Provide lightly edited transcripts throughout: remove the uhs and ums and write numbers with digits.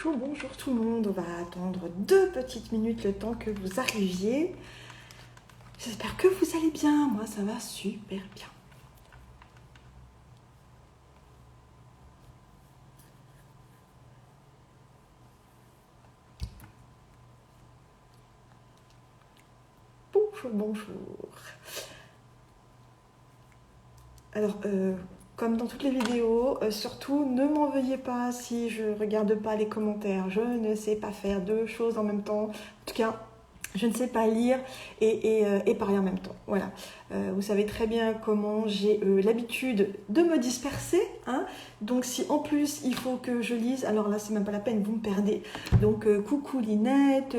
Bonjour, bonjour tout le monde. On va attendre 2 petites minutes le temps que vous arriviez. J'espère que vous allez bien. Moi, ça va super bien. Bonjour, bonjour. Alors, comme dans toutes les vidéos, surtout ne m'en veuillez pas si je ne regarde pas les commentaires. Je ne sais pas faire 2 choses en même temps. En tout cas, je ne sais pas lire et parler en même temps. Voilà. Vous savez très bien comment j'ai l'habitude de me disperser. Hein. Donc si en plus il faut que je lise, alors là c'est même pas la peine, vous me perdez. Donc coucou Linette,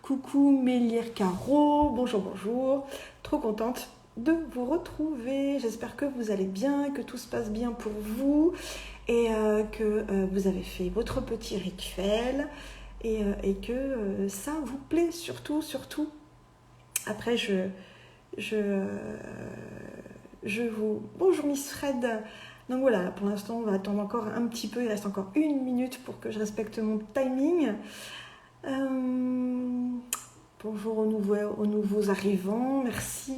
coucou Mélière Caro, bonjour, bonjour. Trop contente de vous retrouver. J'espère que vous allez bien, que tout se passe bien pour vous et que vous avez fait votre petit rituel. Et que ça vous plaît surtout. Après, je vous... Bonjour Miss Fred. Donc voilà, pour l'instant, on va attendre encore un petit peu. Il reste encore 1 minute pour que je respecte mon timing. Bonjour aux nouveaux arrivants. Merci.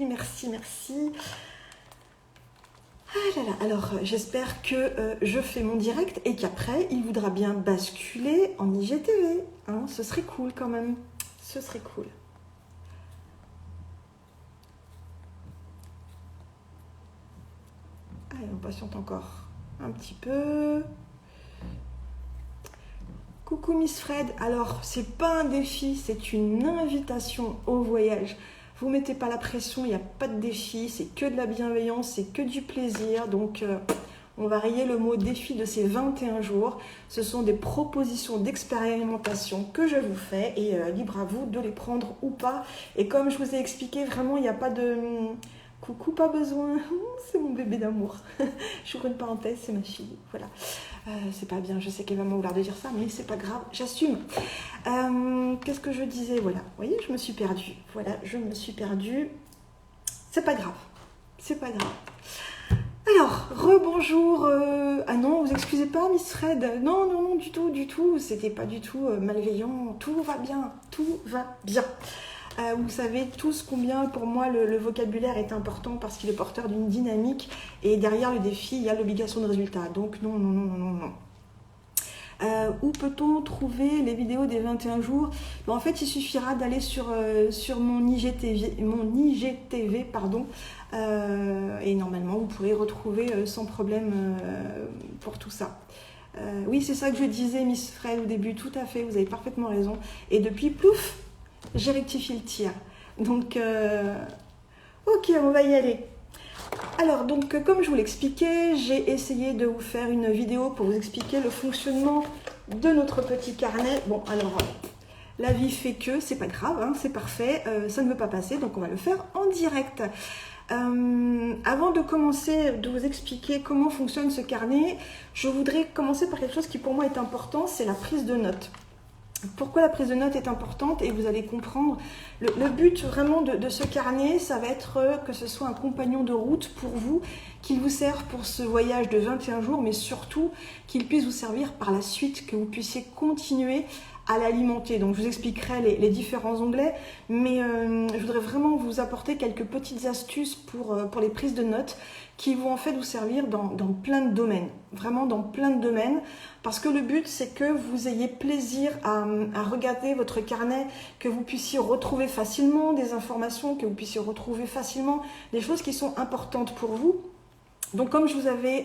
Ah là là, alors j'espère que je fais mon direct et qu'après il voudra bien basculer en IGTV. Hein, ce serait cool quand même. Ce serait cool. Allez, on patiente encore un petit peu. Coucou Miss Fred. Alors, c'est pas un défi, c'est une invitation au voyage. Vous mettez pas la pression, il n'y a pas de défi, c'est que de la bienveillance, c'est que du plaisir. Donc, on va rayer le mot défi de ces 21 jours. Ce sont des propositions d'expérimentation que je vous fais et libre à vous de les prendre ou pas. Et comme je vous ai expliqué, vraiment, il n'y a pas de... Coucou, pas besoin. C'est mon bébé d'amour. J'ouvre une parenthèse, c'est ma fille. Voilà. C'est pas bien, je sais qu'elle va m'en vouloir de dire ça, mais c'est pas grave, j'assume. Qu'est-ce que je disais? Voilà, vous voyez, je me suis perdue. Voilà, je me suis perdue. C'est pas grave. C'est pas grave. Alors, rebonjour. Ah non, vous excusez pas, Miss Fred. Non, du tout. C'était pas du tout malveillant. Tout va bien. Vous savez tous combien pour moi le vocabulaire est important parce qu'il est porteur d'une dynamique et derrière le défi, il y a l'obligation de résultat. Donc non. Où peut-on trouver les vidéos des 21 jours? En fait, il suffira d'aller sur mon IGTV, pardon, et normalement, vous pourrez retrouver sans problème pour tout ça. Oui, c'est ça que je disais, Miss Fred, au début, tout à fait, vous avez parfaitement raison. Et depuis, plouf, j'ai rectifié le tir. Donc, ok, on va y aller. Alors, donc, comme je vous l'expliquais, j'ai essayé de vous faire une vidéo pour vous expliquer le fonctionnement de notre petit carnet. Bon, alors, la vie fait que, c'est pas grave, hein, c'est parfait, ça ne veut pas passer, donc on va le faire en direct. Avant de commencer, de vous expliquer comment fonctionne ce carnet, je voudrais commencer par quelque chose qui pour moi est important, c'est la prise de notes. Pourquoi la prise de notes est importante et vous allez comprendre. Le but vraiment de ce carnet, ça va être que ce soit un compagnon de route pour vous, qu'il vous serve pour ce voyage de 21 jours, mais surtout qu'il puisse vous servir par la suite, que vous puissiez continuer à l'alimenter. Donc je vous expliquerai les différents onglets, mais je voudrais vraiment vous apporter quelques petites astuces pour les prises de notes qui vont en fait vous servir dans plein de domaines, vraiment dans plein de domaines, parce que le but c'est que vous ayez plaisir à regarder votre carnet, que vous puissiez retrouver facilement des informations, que vous puissiez retrouver facilement des choses qui sont importantes pour vous. Donc comme je vous avais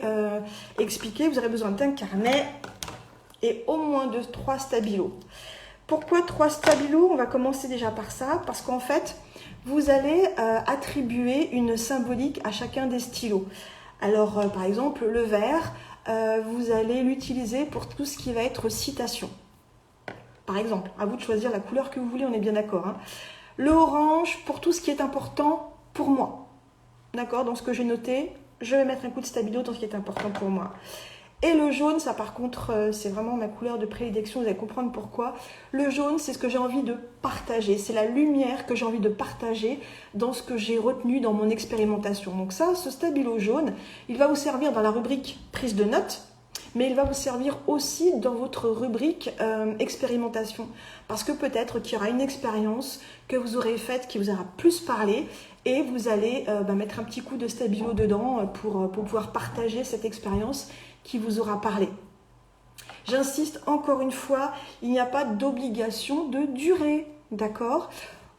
expliqué, vous aurez besoin d'un carnet et au moins de 3 stabilos. Pourquoi 3 stabilos? On va commencer déjà par ça, parce qu'en fait, vous allez attribuer une symbolique à chacun des stylos. Alors, par exemple, le vert, vous allez l'utiliser pour tout ce qui va être citation. Par exemple, à vous de choisir la couleur que vous voulez, on est bien d'accord. Hein. Le orange, pour tout ce qui est important pour moi. D'accord? Dans ce que j'ai noté, je vais mettre un coup de stabilo dans ce qui est important pour moi. Et le jaune, ça par contre, c'est vraiment ma couleur de prédilection, vous allez comprendre pourquoi. Le jaune, c'est ce que j'ai envie de partager, c'est la lumière que j'ai envie de partager dans ce que j'ai retenu dans mon expérimentation. Donc ça, ce stabilo jaune, il va vous servir dans la rubrique prise de notes, mais il va vous servir aussi dans votre rubrique expérimentation. Parce que peut-être qu'il y aura une expérience que vous aurez faite qui vous aura plus parlé et vous allez mettre un petit coup de stabilo dedans pour pouvoir partager cette expérience qui vous aura parlé. J'insiste encore une fois, il n'y a pas d'obligation de durée, d'accord ?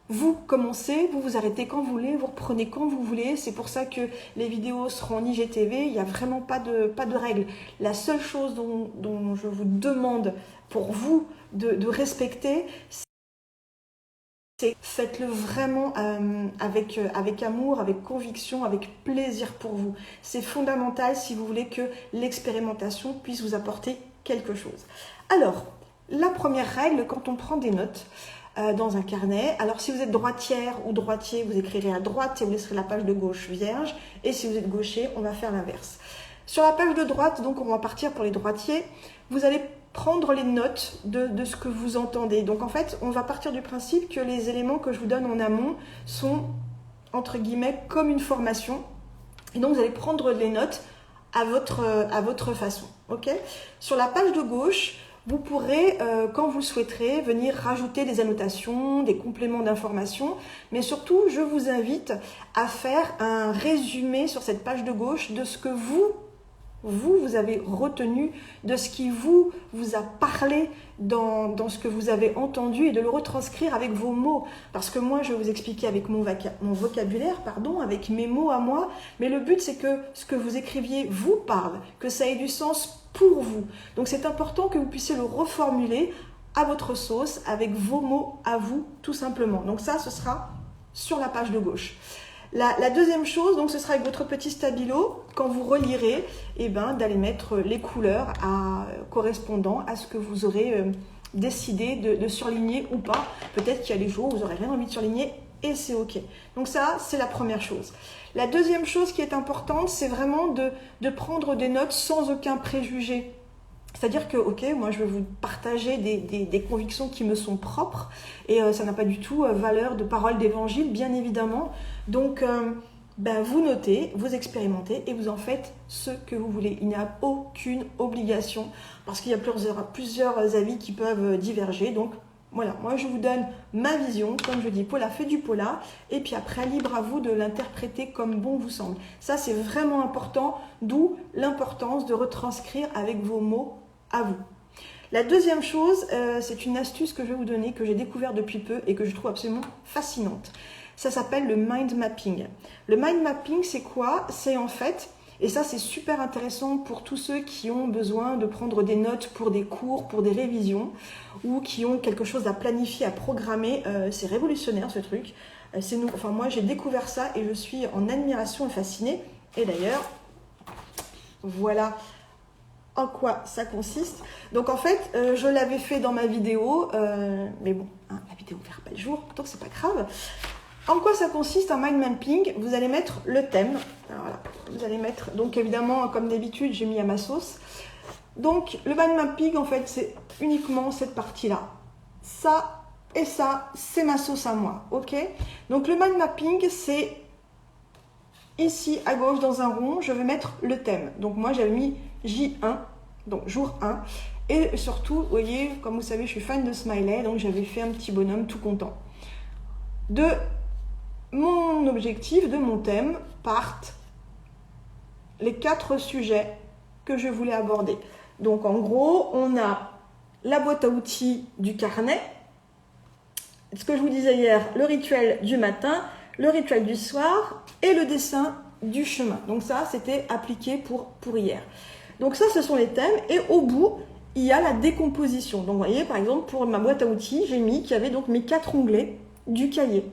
Vous commencez, vous vous arrêtez quand vous voulez, vous reprenez quand vous voulez. C'est pour ça que les vidéos seront en IGTV. Il n'y a vraiment pas de règles. La seule chose dont je vous demande pour vous de respecter, c'est faites-le vraiment avec amour, avec conviction, avec plaisir pour vous. C'est fondamental si vous voulez que l'expérimentation puisse vous apporter quelque chose. Alors, la première règle, quand on prend des notes, dans un carnet. Alors si vous êtes droitière ou droitier, vous écrirez à droite et vous laisserez la page de gauche vierge. Et si vous êtes gaucher, on va faire l'inverse. Sur la page de droite, donc on va partir pour les droitiers, vous allez prendre les notes de ce que vous entendez. Donc en fait, on va partir du principe que les éléments que je vous donne en amont sont, entre guillemets, comme une formation. Et donc vous allez prendre les notes à votre façon. Okay ? Sur la page de gauche, vous pourrez, quand vous le souhaiterez, venir rajouter des annotations, des compléments d'informations, mais surtout, je vous invite à faire un résumé sur cette page de gauche de ce que vous avez retenu, de ce qui vous a parlé dans ce que vous avez entendu et de le retranscrire avec vos mots. Parce que moi, je vais vous expliquer avec mon vocabulaire, avec mes mots à moi, mais le but, c'est que ce que vous écriviez vous parle, que ça ait du sens pour vous. Donc c'est important que vous puissiez le reformuler à votre sauce, avec vos mots à vous, tout simplement. Donc ça, ce sera sur la page de gauche. La deuxième chose, donc, ce sera avec votre petit stabilo, quand vous relirez, d'aller mettre les couleurs correspondant à ce que vous aurez décidé de surligner ou pas. Peut-être qu'il y a des jours où vous n'aurez rien envie de surligner et c'est OK. Donc ça, c'est la première chose. La deuxième chose qui est importante, c'est vraiment de prendre des notes sans aucun préjugé. C'est-à-dire que, OK, moi je vais vous partager des convictions qui me sont propres et ça n'a pas du tout valeur de parole d'évangile, bien évidemment. Donc, vous notez, vous expérimentez et vous en faites ce que vous voulez. Il n'y a aucune obligation parce qu'il y a plusieurs avis qui peuvent diverger. Donc, voilà, moi je vous donne ma vision, comme je dis, Paula fait du Paula, et puis après, libre à vous de l'interpréter comme bon vous semble. Ça, c'est vraiment important, d'où l'importance de retranscrire avec vos mots à vous. La deuxième chose, c'est une astuce que je vais vous donner, que j'ai découvert depuis peu et que je trouve absolument fascinante. Ça s'appelle le mind mapping. Le mind mapping, c'est quoi? C'est en fait, et ça c'est super intéressant pour tous ceux qui ont besoin de prendre des notes pour des cours, pour des révisions, ou qui ont quelque chose à planifier, à programmer. C'est révolutionnaire ce truc. Moi j'ai découvert ça et je suis en admiration et fascinée. Et d'ailleurs, voilà en quoi ça consiste. Donc en fait, je l'avais fait dans ma vidéo, mais bon, la vidéo ne verra pas le jour, donc c'est pas grave. En quoi ça consiste un mind mapping? Vous allez mettre le thème. Alors voilà, vous allez mettre, donc évidemment, comme d'habitude, j'ai mis à ma sauce. Donc le mind mapping, en fait, c'est uniquement cette partie-là. Ça et ça, c'est ma sauce à moi, ok? Donc le mind mapping, c'est ici à gauche dans un rond, je vais mettre le thème. Donc moi, j'avais mis J1, donc jour 1. Et surtout, vous voyez, comme vous savez, je suis fan de smiley, donc j'avais fait un petit bonhomme tout content. De mon objectif, de mon thème, partent les 4 sujets que je voulais aborder. Donc en gros, on a la boîte à outils du carnet, ce que je vous disais hier, le rituel du matin, le rituel du soir et le dessin du chemin. Donc ça, c'était appliqué pour hier. Donc ça, ce sont les thèmes et au bout, il y a la décomposition. Donc vous voyez, par exemple, pour ma boîte à outils, j'ai mis qu'il y avait donc mes 4 onglets du cahier.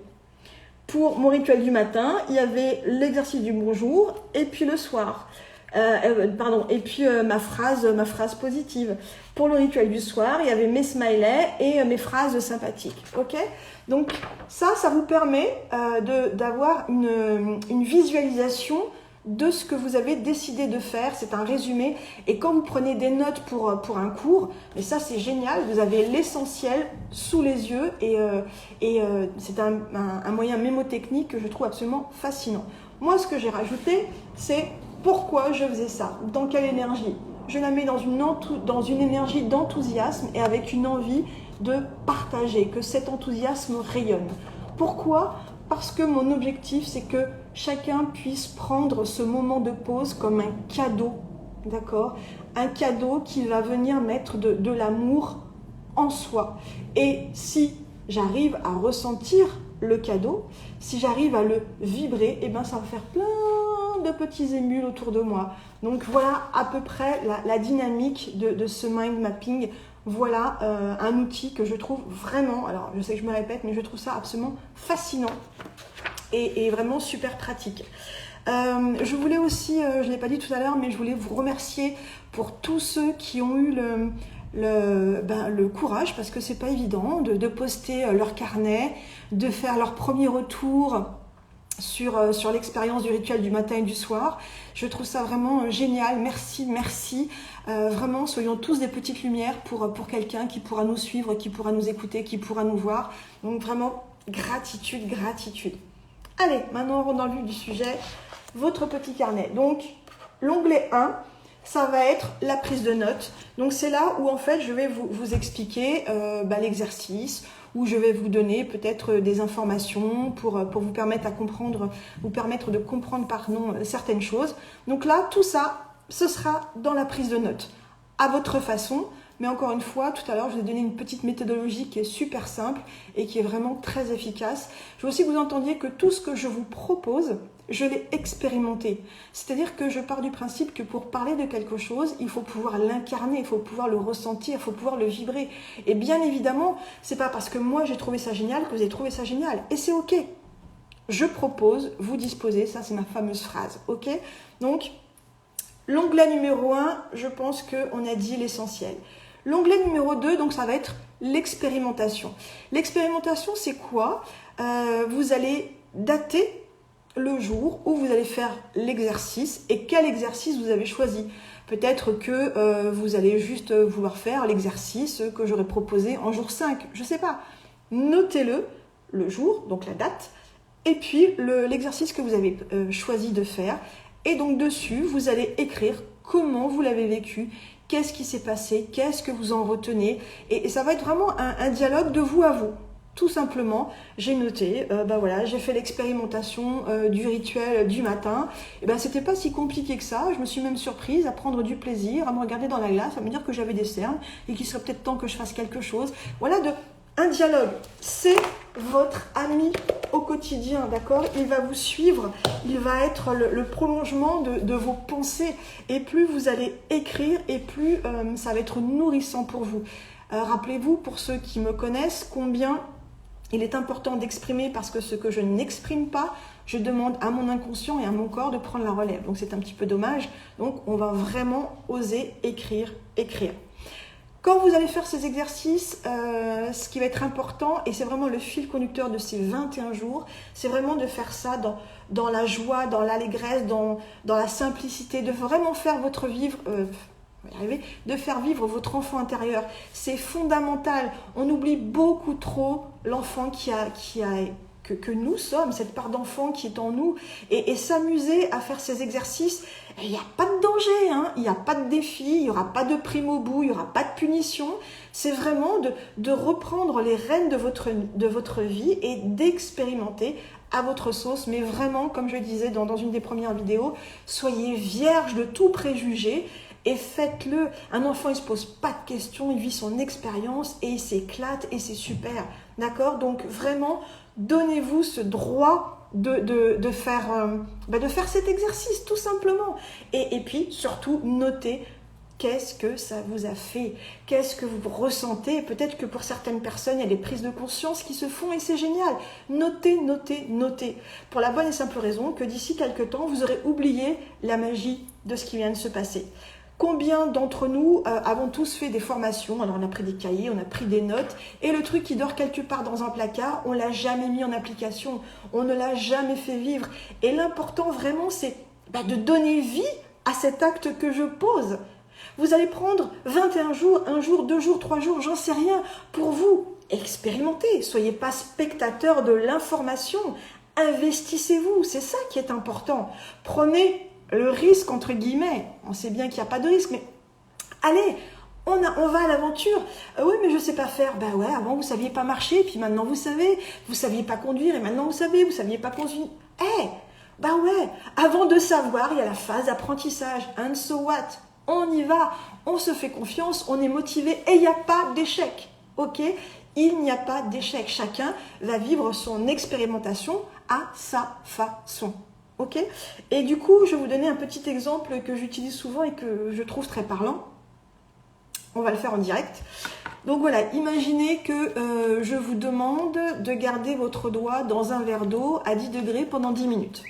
Pour mon rituel du matin, il y avait l'exercice du bonjour et puis le soir. Et puis ma phrase positive. Pour le rituel du soir, il y avait mes smileys et mes phrases sympathiques. Ok? Donc ça vous permet d'avoir une visualisation de ce que vous avez décidé de faire. C'est un résumé. Et quand vous prenez des notes pour un cours, mais ça c'est génial, vous avez l'essentiel sous les yeux et c'est un moyen mémotechnique que je trouve absolument fascinant. Moi, ce que j'ai rajouté, c'est pourquoi je faisais ça, dans quelle énergie. je la mets dans une énergie d'enthousiasme et avec une envie de partager, que cet enthousiasme rayonne. Pourquoi ? Parce que mon objectif, c'est que chacun puisse prendre ce moment de pause comme un cadeau, d'accord ? Un cadeau qui va venir mettre de l'amour en soi. Et si j'arrive à ressentir le cadeau, si j'arrive à le vibrer, eh ben ça va faire plein de petits émules autour de moi. Donc voilà à peu près la dynamique de ce mind mapping. Voilà un outil que je trouve vraiment, alors je sais que je me répète, mais je trouve ça absolument fascinant et vraiment super pratique. Je voulais aussi, je ne l'ai pas dit tout à l'heure, mais je voulais vous remercier pour tous ceux qui ont eu le courage, parce que c'est pas évident, de poster leur carnet, de faire leur premier retour sur l'expérience du rituel du matin et du soir. Je trouve ça vraiment génial. Merci. Vraiment, soyons tous des petites lumières pour quelqu'un qui pourra nous suivre, qui pourra nous écouter, qui pourra nous voir. Donc vraiment, gratitude. Allez, maintenant on rentre dans le vif du sujet. Votre petit carnet. Donc, l'onglet 1, ça va être la prise de notes. Donc, c'est là où en fait, je vais vous expliquer l'exercice, où je vais vous donner peut-être des informations pour vous permettre de comprendre certaines choses. Donc là, tout ça, ce sera dans la prise de notes, à votre façon. Mais encore une fois, tout à l'heure, je vous ai donné une petite méthodologie qui est super simple et qui est vraiment très efficace. Je veux aussi que vous entendiez que tout ce que je vous propose, je l'ai expérimenté. C'est-à-dire que je pars du principe que pour parler de quelque chose, il faut pouvoir l'incarner, il faut pouvoir le ressentir, il faut pouvoir le vibrer. Et bien évidemment, c'est pas parce que moi j'ai trouvé ça génial que vous avez trouvé ça génial. Et c'est ok. Je propose, vous disposez, ça c'est ma fameuse phrase, ok ? Donc, l'onglet numéro 1, je pense qu'on a dit l'essentiel. L'onglet numéro 2, donc ça va être l'expérimentation. L'expérimentation, c'est quoi ? Vous allez dater le jour où vous allez faire l'exercice et quel exercice vous avez choisi. Peut-être que vous allez juste vouloir faire l'exercice que j'aurais proposé en jour 5, je ne sais pas. Notez-le, le jour, donc la date, et puis l'exercice que vous avez choisi de faire. Et donc dessus, vous allez écrire comment vous l'avez vécu, qu'est-ce qui s'est passé, qu'est-ce que vous en retenez. Et ça va être vraiment un dialogue de vous à vous. Tout simplement, j'ai noté, j'ai fait l'expérimentation du rituel du matin. Et c'était pas si compliqué que ça. Je me suis même surprise à prendre du plaisir, à me regarder dans la glace, à me dire que j'avais des cernes et qu'il serait peut-être temps que je fasse quelque chose. Voilà, un dialogue. C'est votre ami au quotidien, d'accord ? Il va vous suivre, il va être le prolongement de vos pensées. Et plus vous allez écrire, et plus ça va être nourrissant pour vous. Rappelez-vous, pour ceux qui me connaissent, combien il est important d'exprimer, parce que ce que je n'exprime pas, je demande à mon inconscient et à mon corps de prendre la relève. Donc c'est un petit peu dommage. Donc on va vraiment oser écrire. Quand vous allez faire ces exercices, ce qui va être important, et c'est vraiment le fil conducteur de ces 21 jours, c'est vraiment de faire ça dans la joie, dans l'allégresse, dans la simplicité, de vraiment faire de faire vivre votre enfant intérieur. C'est fondamental. On oublie beaucoup trop l'enfant que nous sommes, cette part d'enfant qui est en nous, et s'amuser à faire ces exercices. Il n'y a pas de danger, hein, il n'y a pas de défi, il n'y aura pas de prime au bout, il n'y aura pas de punition. C'est vraiment de reprendre les rênes de votre vie et d'expérimenter à votre sauce. Mais vraiment, comme je disais dans une des premières vidéos, soyez vierge de tout préjugé et faites-le. Un enfant, il ne se pose pas de questions, il vit son expérience et il s'éclate et c'est super. D'accord ? Donc vraiment, donnez-vous ce droit de faire cet exercice, tout simplement. Et puis, surtout, notez qu'est-ce que ça vous a fait, qu'est-ce que vous ressentez. Peut-être que pour certaines personnes, il y a des prises de conscience qui se font et c'est génial. Notez. Pour la bonne et simple raison que d'ici quelques temps, vous aurez oublié la magie de ce qui vient de se passer. Combien d'entre nous avons tous fait des formations ? Alors on a pris des cahiers, on a pris des notes, et le truc qui dort quelque part dans un placard, on ne l'a jamais mis en application, on ne l'a jamais fait vivre. Et l'important vraiment, c'est de donner vie à cet acte que je pose. Vous allez prendre 21 jours, 1 jour, 2 jours, 3 jours, j'en sais rien, pour vous expérimenter. Soyez pas spectateur de l'information, investissez-vous, c'est ça qui est important. Prenez le risque, entre guillemets, on sait bien qu'il n'y a pas de risque, mais allez, on va à l'aventure. Oui, mais je sais pas faire. Ben ouais, avant vous saviez pas marcher, puis maintenant vous savez. Vous saviez pas conduire, et maintenant vous savez. Vous saviez pas conduire. Ben ouais, avant de savoir, il y a la phase d'apprentissage. And so what? On y va, on se fait confiance, on est motivé, et il n'y a pas d'échec. Ok? Il n'y a pas d'échec. Chacun va vivre son expérimentation à sa façon. Ok? Et du coup, je vais vous donner un petit exemple que j'utilise souvent et que je trouve très parlant. On va le faire en direct. Donc voilà, imaginez que je vous demande de garder votre doigt dans un verre d'eau à 10 degrés pendant 10 minutes.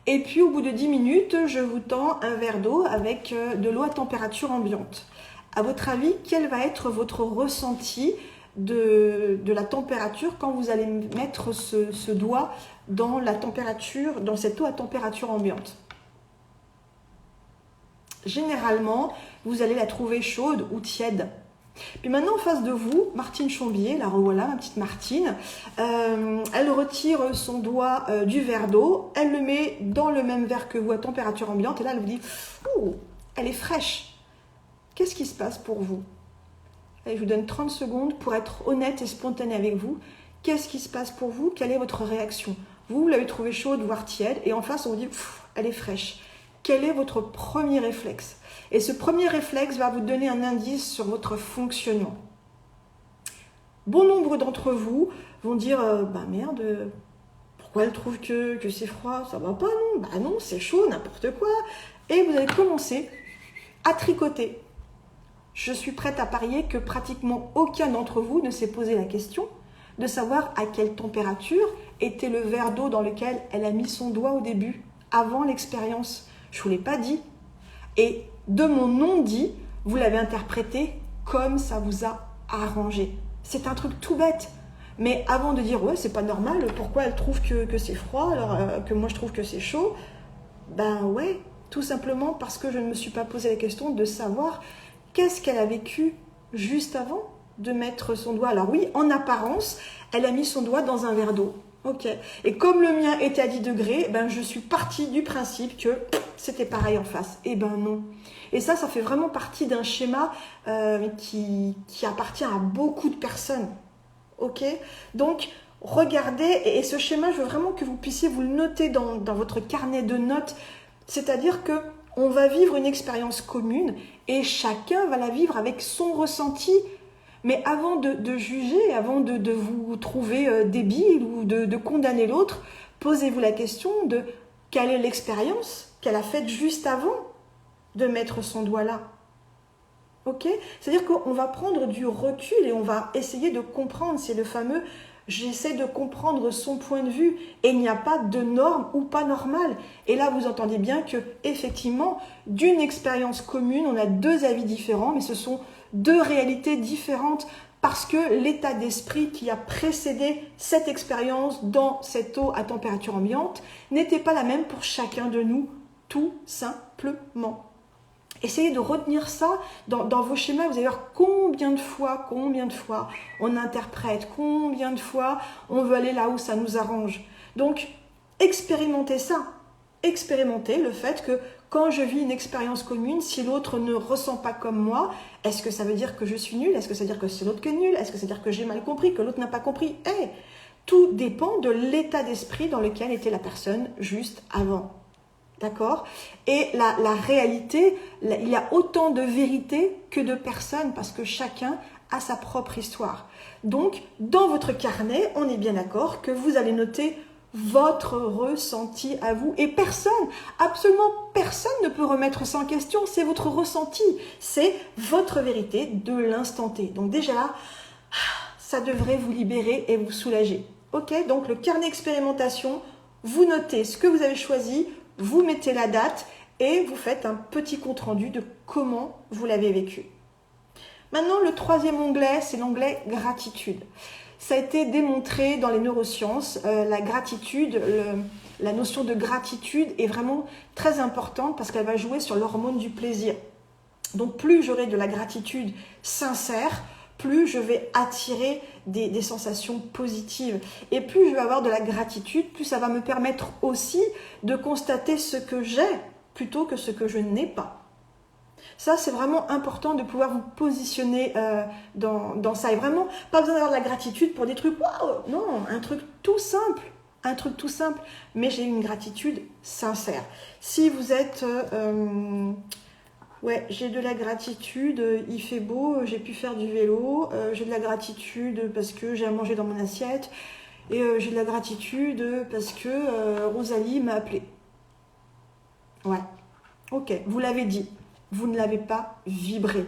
Et puis au bout de 10 minutes, je vous tends un verre d'eau avec de l'eau à température ambiante. À votre avis, quel va être votre ressenti de la température quand vous allez mettre ce doigt dans la température, dans cette eau à température ambiante? Généralement, vous allez la trouver chaude ou tiède. Puis maintenant, en face de vous, Martine Chambier, la revoilà, ma petite Martine, elle retire son doigt du verre d'eau, elle le met dans le même verre que vous à température ambiante, et là, elle vous dit « Ouh, elle est fraîche !» Qu'est-ce qui se passe pour vous? Allez, je vous donne 30 secondes pour être honnête et spontané avec vous. Qu'est-ce qui se passe pour vous? Quelle est votre réaction? Vous l'avez trouvée chaude, voire tiède, et en face, on vous dit « Elle est fraîche !» Quel est votre premier réflexe? Et ce premier réflexe va vous donner un indice sur votre fonctionnement. Bon nombre d'entre vous vont dire bah merde, pourquoi elle trouve que c'est froid? Ça va pas, non? Bah non, c'est chaud, n'importe quoi. Et vous allez commencer à tricoter. Je suis prête à parier que pratiquement aucun d'entre vous ne s'est posé la question de savoir à quelle température était le verre d'eau dans lequel elle a mis son doigt au début, avant l'expérience. Je ne vous l'ai pas dit. Et de mon non-dit, vous l'avez interprété comme ça vous a arrangé. C'est un truc tout bête. Mais avant de dire, ouais, c'est pas normal, pourquoi elle trouve que c'est froid alors que moi je trouve que c'est chaud? Ben ouais, tout simplement parce que je ne me suis pas posé la question de savoir qu'est-ce qu'elle a vécu juste avant de mettre son doigt. Alors oui, en apparence, elle a mis son doigt dans un verre d'eau. Ok. Et comme le mien était à 10 degrés, ben je suis partie du principe que c'était pareil en face. Et ben non. Et ça fait vraiment partie d'un schéma qui appartient à beaucoup de personnes. Ok. Donc, regardez, et ce schéma, je veux vraiment que vous puissiez vous le noter dans votre carnet de notes. C'est-à-dire que on va vivre une expérience commune et chacun va la vivre avec son ressenti. Mais avant de juger, avant de vous trouver débile ou de condamner l'autre, posez-vous la question de quelle est l'expérience qu'elle a faite juste avant de mettre son doigt là. Ok? C'est-à-dire qu'on va prendre du recul et on va essayer de comprendre. C'est le fameux « j'essaie de comprendre son point de vue » et il n'y a pas de norme ou pas normale. Et là, vous entendez bien que effectivement, d'une expérience commune, on a deux avis différents, mais ce sont deux réalités différentes parce que l'état d'esprit qui a précédé cette expérience dans cette eau à température ambiante n'était pas la même pour chacun de nous, tout simplement. Essayez de retenir ça dans vos schémas. Vous allez voir combien de fois on interprète, combien de fois on veut aller là où ça nous arrange. Donc, expérimentez ça. Expérimentez le fait que quand je vis une expérience commune, si l'autre ne ressent pas comme moi, est-ce que ça veut dire que je suis nulle? Est-ce que ça veut dire que c'est l'autre qui est nul? Est-ce que ça veut dire que j'ai mal compris, que l'autre n'a pas compris? Tout dépend de l'état d'esprit dans lequel était la personne juste avant. D'accord? Et la réalité, il y a autant de vérité que de personnes parce que chacun a sa propre histoire. Donc, dans votre carnet, on est bien d'accord que vous allez noter votre ressenti à vous. Et personne, absolument personne ne peut remettre ça en question. C'est votre ressenti. C'est votre vérité de l'instant T. Donc déjà là, ça devrait vous libérer et vous soulager. Ok? Donc le carnet expérimentation, vous notez ce que vous avez choisi, vous mettez la date et vous faites un petit compte-rendu de comment vous l'avez vécu. Maintenant, le troisième onglet, c'est l'onglet gratitude. Ça a été démontré dans les neurosciences, la gratitude, la notion de gratitude est vraiment très importante parce qu'elle va jouer sur l'hormone du plaisir. Donc plus j'aurai de la gratitude sincère, plus je vais attirer des sensations positives. Et plus je vais avoir de la gratitude, plus ça va me permettre aussi de constater ce que j'ai plutôt que ce que je n'ai pas. Ça, c'est vraiment important de pouvoir vous positionner dans ça. Et vraiment, pas besoin d'avoir de la gratitude pour des trucs, waouh, non, un truc tout simple. Un truc tout simple, mais j'ai une gratitude sincère. Si vous êtes... ouais, j'ai de la gratitude, il fait beau, j'ai pu faire du vélo, j'ai de la gratitude parce que j'ai à manger dans mon assiette, et j'ai de la gratitude parce que Rosalie m'a appelé. Ouais, ok, vous l'avez dit, vous ne l'avez pas vibré.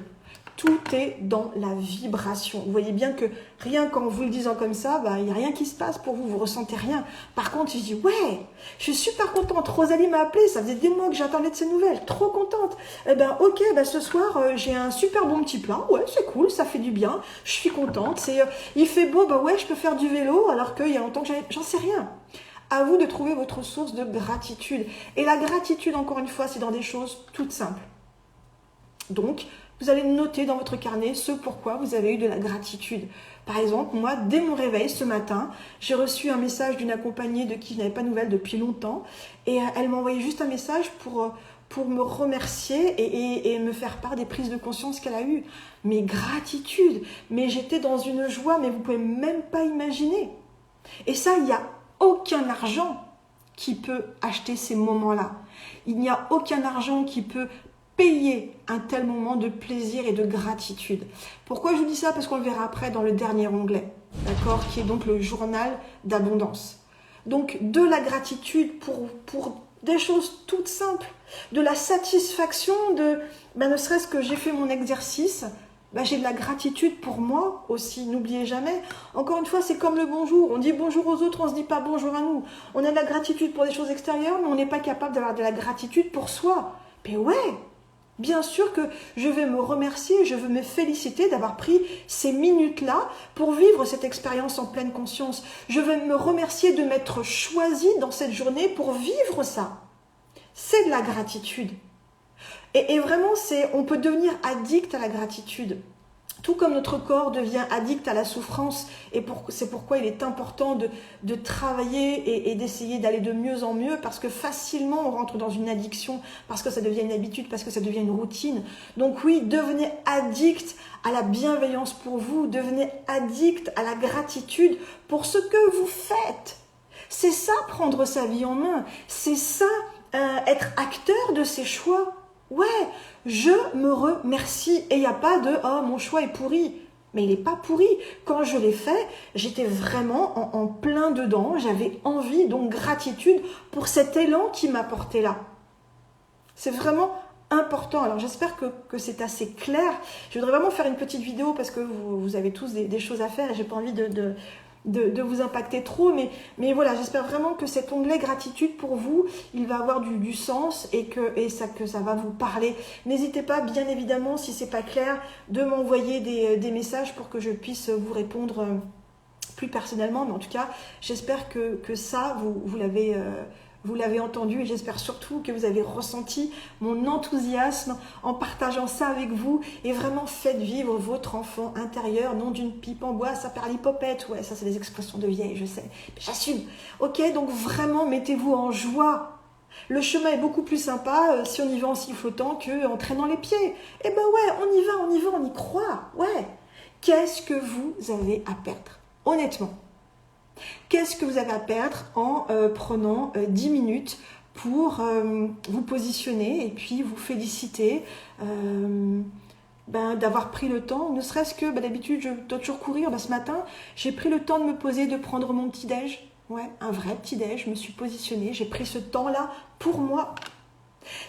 Tout est dans la vibration. Vous voyez bien que rien qu'en vous le disant comme ça, il n'y a rien qui se passe pour vous, vous ne ressentez rien. Par contre, je dis, ouais, je suis super contente. Rosalie m'a appelé, ça faisait des mois que j'attendais de ses nouvelles, trop contente. Eh ben, ok, ce soir, j'ai un super bon petit plat. Ouais, c'est cool, ça fait du bien, je suis contente. Il fait beau, ouais, je peux faire du vélo, alors qu'il y a longtemps que j'en sais rien. À vous de trouver votre source de gratitude. Et la gratitude, encore une fois, c'est dans des choses toutes simples. Donc, vous allez noter dans votre carnet ce pourquoi vous avez eu de la gratitude. Par exemple, moi, dès mon réveil ce matin, j'ai reçu un message d'une accompagnée de qui je n'avais pas de nouvelles depuis longtemps. Et elle m'a envoyé juste un message pour me remercier et me faire part des prises de conscience qu'elle a eues. Mais gratitude, mais j'étais dans une joie, mais vous pouvez même pas imaginer. Et ça, il n'y a aucun argent qui peut acheter ces moments-là. Il n'y a aucun argent qui peut payer un tel moment de plaisir et de gratitude. Pourquoi je vous dis ça? Parce qu'on le verra après dans le dernier onglet, d'accord, qui est donc le journal d'abondance. Donc de la gratitude pour des choses toutes simples, de la satisfaction de, ne serait-ce que j'ai fait mon exercice, j'ai de la gratitude pour moi aussi, n'oubliez jamais. Encore une fois, c'est comme le bonjour. On dit bonjour aux autres, on ne se dit pas bonjour à nous. On a de la gratitude pour des choses extérieures, mais on n'est pas capable d'avoir de la gratitude pour soi. Mais ouais, bien sûr que je vais me remercier, je veux me féliciter d'avoir pris ces minutes-là pour vivre cette expérience en pleine conscience. Je veux me remercier de m'être choisi dans cette journée pour vivre ça. C'est de la gratitude. Et vraiment, on peut devenir addict à la gratitude. Tout comme notre corps devient addict à la souffrance, et c'est pourquoi il est important de travailler et d'essayer d'aller de mieux en mieux, parce que facilement on rentre dans une addiction, parce que ça devient une habitude, parce que ça devient une routine. Donc oui, devenez addict à la bienveillance pour vous, devenez addict à la gratitude pour ce que vous faites. C'est ça, prendre sa vie en main, c'est ça, être acteur de ses choix. Ouais, je me remercie et il n'y a pas de « oh, mon choix est pourri ». Mais il n'est pas pourri. Quand je l'ai fait, j'étais vraiment en plein dedans, j'avais envie, donc gratitude pour cet élan qui m'a porté là. C'est vraiment important. Alors j'espère que c'est assez clair. Je voudrais vraiment faire une petite vidéo parce que vous avez tous des choses à faire et j'ai pas envie de vous impacter trop, mais voilà, j'espère vraiment que cet onglet gratitude pour vous, il va avoir du sens et que ça va vous parler. N'hésitez pas, bien évidemment, si c'est pas clair, de m'envoyer des messages pour que je puisse vous répondre plus personnellement, mais en tout cas, j'espère que ça, vous l'avez entendu et j'espère surtout que vous avez ressenti mon enthousiasme en partageant ça avec vous et vraiment faites vivre votre enfant intérieur, non d'une pipe en bois, ça perd l'hypopète. Ouais, ça c'est des expressions de vieilles, je sais, mais j'assume. Ok, donc vraiment mettez-vous en joie. Le chemin est beaucoup plus sympa si on y va en sifflotant qu'en traînant les pieds. Eh ben ouais, on y va, on y croit. Ouais. Qu'est-ce que vous avez à perdre? Honnêtement. Qu'est-ce que vous avez à perdre en prenant 10 minutes pour vous positionner et puis vous féliciter d'avoir pris le temps, ne serait-ce que d'habitude je dois toujours courir, ce matin j'ai pris le temps de me poser, de prendre mon petit-déj, ouais, un vrai petit-déj, je me suis positionnée, j'ai pris ce temps-là pour moi.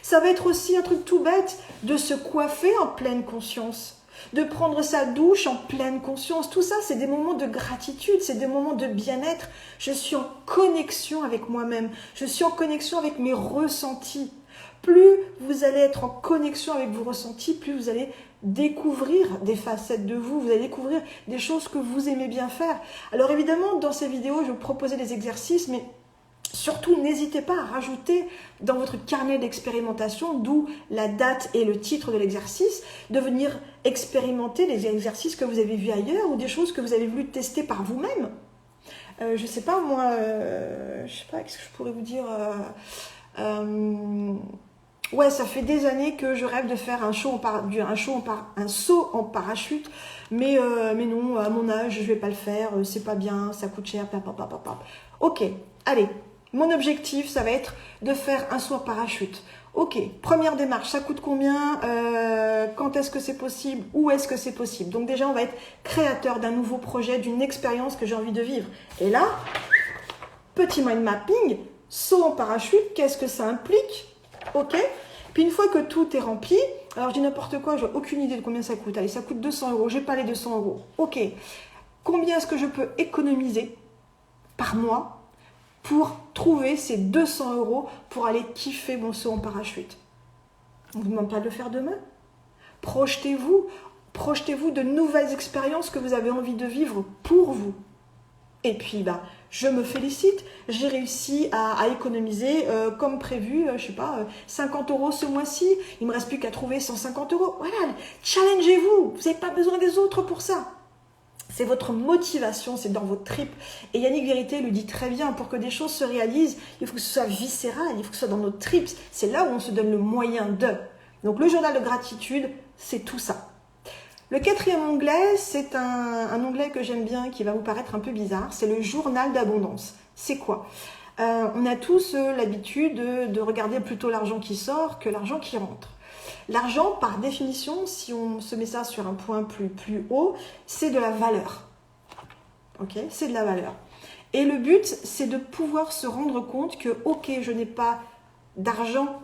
Ça va être aussi un truc tout bête de se coiffer en pleine conscience. De prendre sa douche en pleine conscience. Tout ça, c'est des moments de gratitude, c'est des moments de bien-être. Je suis en connexion avec moi-même. Je suis en connexion avec mes ressentis. Plus vous allez être en connexion avec vos ressentis, plus vous allez découvrir des facettes de vous. Vous allez découvrir des choses que vous aimez bien faire. Alors évidemment, dans ces vidéos, je vais vous proposer des exercices, mais surtout, n'hésitez pas à rajouter dans votre carnet d'expérimentation, d'où la date et le titre de l'exercice, de venir expérimenter les exercices que vous avez vus ailleurs ou des choses que vous avez voulu tester par vous-même. Je sais pas, moi, je sais pas, qu'est-ce que je pourrais vous dire Ouais, ça fait des années que je rêve de faire un saut en parachute, mais non, à mon âge, je vais pas le faire, c'est pas bien, ça coûte cher, papapapapap. Ok, allez, mon objectif, ça va être de faire un saut en parachute. Ok, première démarche, ça coûte combien, quand est-ce que c'est possible, où est-ce que c'est possible. Donc déjà, on va être créateur d'un nouveau projet, d'une expérience que j'ai envie de vivre. Et là, petit mind mapping, saut en parachute, qu'est-ce que ça implique? Ok. Puis une fois que tout est rempli, alors je dis n'importe quoi, je n'ai aucune idée de combien ça coûte. Allez, ça coûte 200 euros, j'ai pas les 200 euros. Ok. Combien est-ce que je peux économiser par mois pour trouver ces 200 euros pour aller kiffer mon saut en parachute? On ne vous demande pas de le faire demain. Projetez-vous de nouvelles expériences que vous avez envie de vivre pour vous. Et puis, je me félicite, j'ai réussi à économiser comme prévu, 50 euros ce mois-ci. Il ne me reste plus qu'à trouver 150 euros. Voilà, challengez-vous, vous n'avez pas besoin des autres pour ça. C'est votre motivation, c'est dans vos tripes. Et Yannick Vérité le dit très bien, pour que des choses se réalisent, il faut que ce soit viscéral, il faut que ce soit dans nos tripes. C'est là où on se donne le moyen de. Donc le journal de gratitude, c'est tout ça. Le quatrième onglet, c'est un onglet que j'aime bien, qui va vous paraître un peu bizarre, c'est le journal d'abondance. C'est quoi? On a tous l'habitude de regarder plutôt l'argent qui sort que l'argent qui rentre. L'argent, par définition, si on se met ça sur un point plus haut, c'est de la valeur. Ok, c'est de la valeur. Et le but, c'est de pouvoir se rendre compte que, ok, je n'ai pas d'argent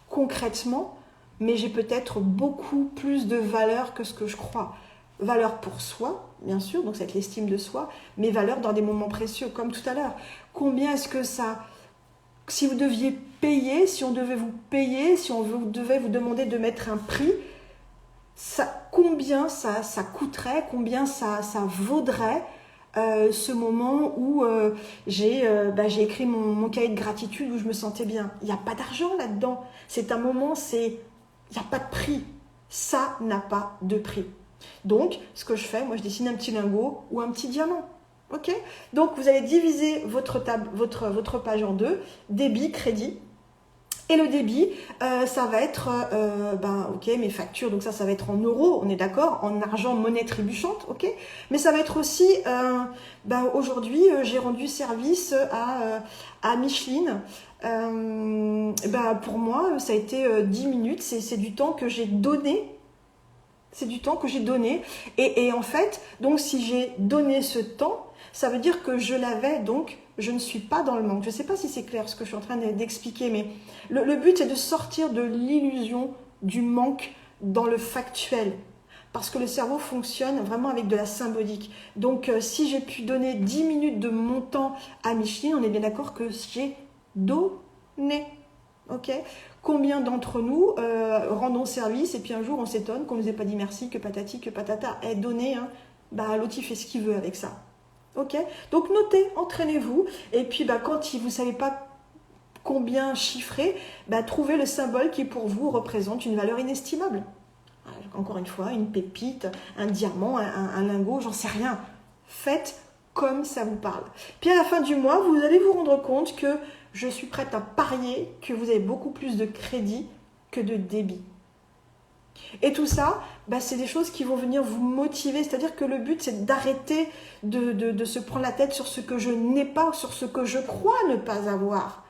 concrètement, mais j'ai peut-être beaucoup plus de valeur que ce que je crois. Valeur pour soi, bien sûr, donc c'est l'estime de soi, mais valeur dans des moments précieux, comme tout à l'heure. Combien est-ce que ça... Si vous deviez payer, si on devait vous payer, si on devait vous demander de mettre un prix, combien ça coûterait, combien ça vaudrait ce moment où j'ai écrit mon cahier de gratitude où je me sentais bien. Il n'y a pas d'argent là-dedans. C'est un moment, il n'y a pas de prix. Ça n'a pas de prix. Donc, ce que je fais, moi je dessine un petit lingot ou un petit diamant. Ok? Donc, vous allez diviser votre page en deux, débit, crédit. Et le débit, ça va être, mes factures, donc ça va être en euros, on est d'accord, en argent, monnaie trébuchante, ok? Mais ça va être aussi, aujourd'hui, j'ai rendu service à Micheline. Pour moi, ça a été 10 minutes, c'est du temps que j'ai donné. C'est du temps que j'ai donné. Et en fait, donc si j'ai donné ce temps, ça veut dire que je l'avais, donc je ne suis pas dans le manque. Je ne sais pas si c'est clair ce que je suis en train d'expliquer, mais le but, c'est de sortir de l'illusion du manque dans le factuel. Parce que le cerveau fonctionne vraiment avec de la symbolique. Donc, si j'ai pu donner 10 minutes de mon temps à Micheline, on est bien d'accord que j'ai donné. Ok ? Combien d'entre nous rendons service et puis un jour on s'étonne qu'on ne nous ait pas dit merci, que patati, que patata, donné, hein, l'autre il fait ce qu'il veut avec ça. Ok ? Donc notez, entraînez-vous, et puis quand vous ne savez pas combien chiffrer, trouvez le symbole qui pour vous représente une valeur inestimable. Encore une fois, une pépite, un diamant, un lingot, j'en sais rien. Faites comme ça vous parle. Puis à la fin du mois, vous allez vous rendre compte que je suis prête à parier que vous avez beaucoup plus de crédit que de débit. Et tout ça, c'est des choses qui vont venir vous motiver. C'est-à-dire que le but, c'est d'arrêter de se prendre la tête sur ce que je n'ai pas, sur ce que je crois ne pas avoir.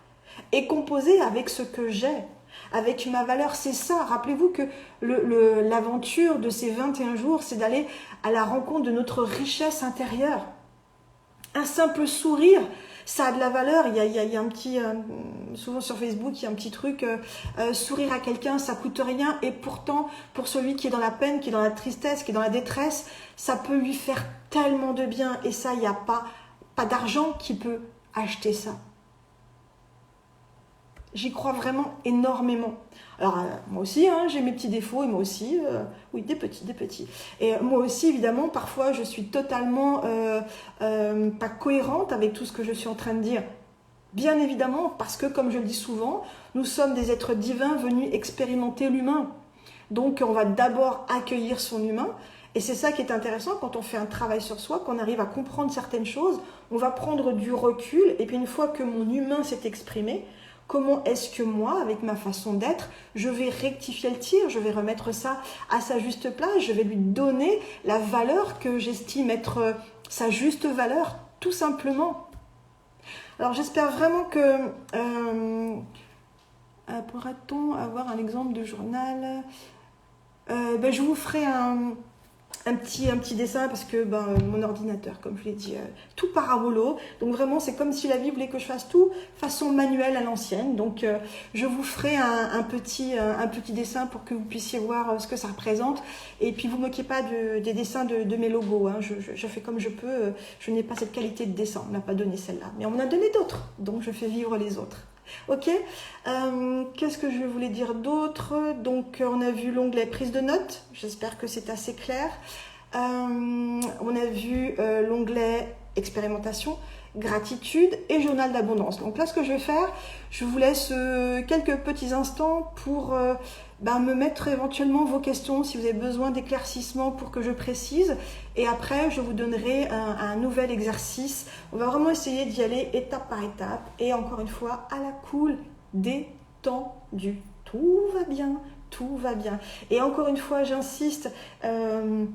Et composer avec ce que j'ai, avec ma valeur. C'est ça. Rappelez-vous que l'aventure de ces 21 jours, c'est d'aller à la rencontre de notre richesse intérieure. Un simple sourire, ça a de la valeur. Il y a un petit, souvent sur Facebook, il y a un petit truc, sourire à quelqu'un, ça coûte rien. Et pourtant, pour celui qui est dans la peine, qui est dans la tristesse, qui est dans la détresse, ça peut lui faire tellement de bien. Et ça, il n'y a pas d'argent qui peut acheter ça. J'y crois vraiment énormément. Alors, moi aussi, j'ai mes petits défauts, et moi aussi, oui, des petits. Et moi aussi, évidemment, parfois, je suis totalement pas cohérente avec tout ce que je suis en train de dire. Bien évidemment, parce que, comme je le dis souvent, nous sommes des êtres divins venus expérimenter l'humain. Donc, on va d'abord accueillir son humain. Et c'est ça qui est intéressant quand on fait un travail sur soi, qu'on arrive à comprendre certaines choses, on va prendre du recul. Et puis, une fois que mon humain s'est exprimé, comment est-ce que moi, avec ma façon d'être, je vais rectifier le tir, je vais remettre ça à sa juste place, je vais lui donner la valeur que j'estime être sa juste valeur, tout simplement. Alors j'espère vraiment que pourra-t-on avoir un exemple de journal? Je vous ferai un petit dessin parce que mon ordinateur, comme je l'ai dit, tout part à volo. Donc vraiment, c'est comme si la vie voulait que je fasse tout façon manuelle à l'ancienne. Donc je vous ferai un petit dessin pour que vous puissiez voir ce que ça représente. Et puis vous ne moquez pas des dessins de mes logos. Hein. Je fais comme je peux. Je n'ai pas cette qualité de dessin. On n'a pas donné celle-là. Mais on m'en a donné d'autres. Donc je fais vivre les autres. Ok, qu'est-ce que je voulais dire d'autre? Donc on a vu l'onglet prise de notes, j'espère que c'est assez clair. On a vu l'onglet expérimentation, gratitude et journal d'abondance. Donc là ce que je vais faire, je vous laisse quelques petits instants pour me mettre éventuellement vos questions si vous avez besoin d'éclaircissement pour que je précise, et après je vous donnerai un nouvel exercice. On va vraiment essayer d'y aller étape par étape et encore une fois à la cool, détendu. Tout va bien, tout va bien. Et encore une fois j'insiste, ce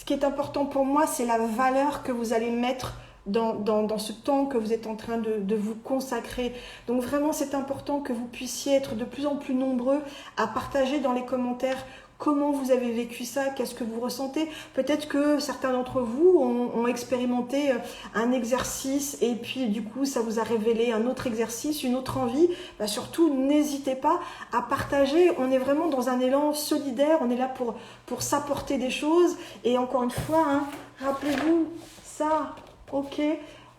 qui est important pour moi, c'est la valeur que vous allez mettre dans ce temps que vous êtes en train de vous consacrer. Donc vraiment, c'est important que vous puissiez être de plus en plus nombreux à partager dans les commentaires comment vous avez vécu ça, qu'est-ce que vous ressentez. Peut-être que certains d'entre vous ont expérimenté un exercice et puis du coup, ça vous a révélé un autre exercice, une autre envie. Surtout, n'hésitez pas à partager. On est vraiment dans un élan solidaire. On est là pour s'apporter des choses. Et encore une fois, rappelez-vous ça. Ok,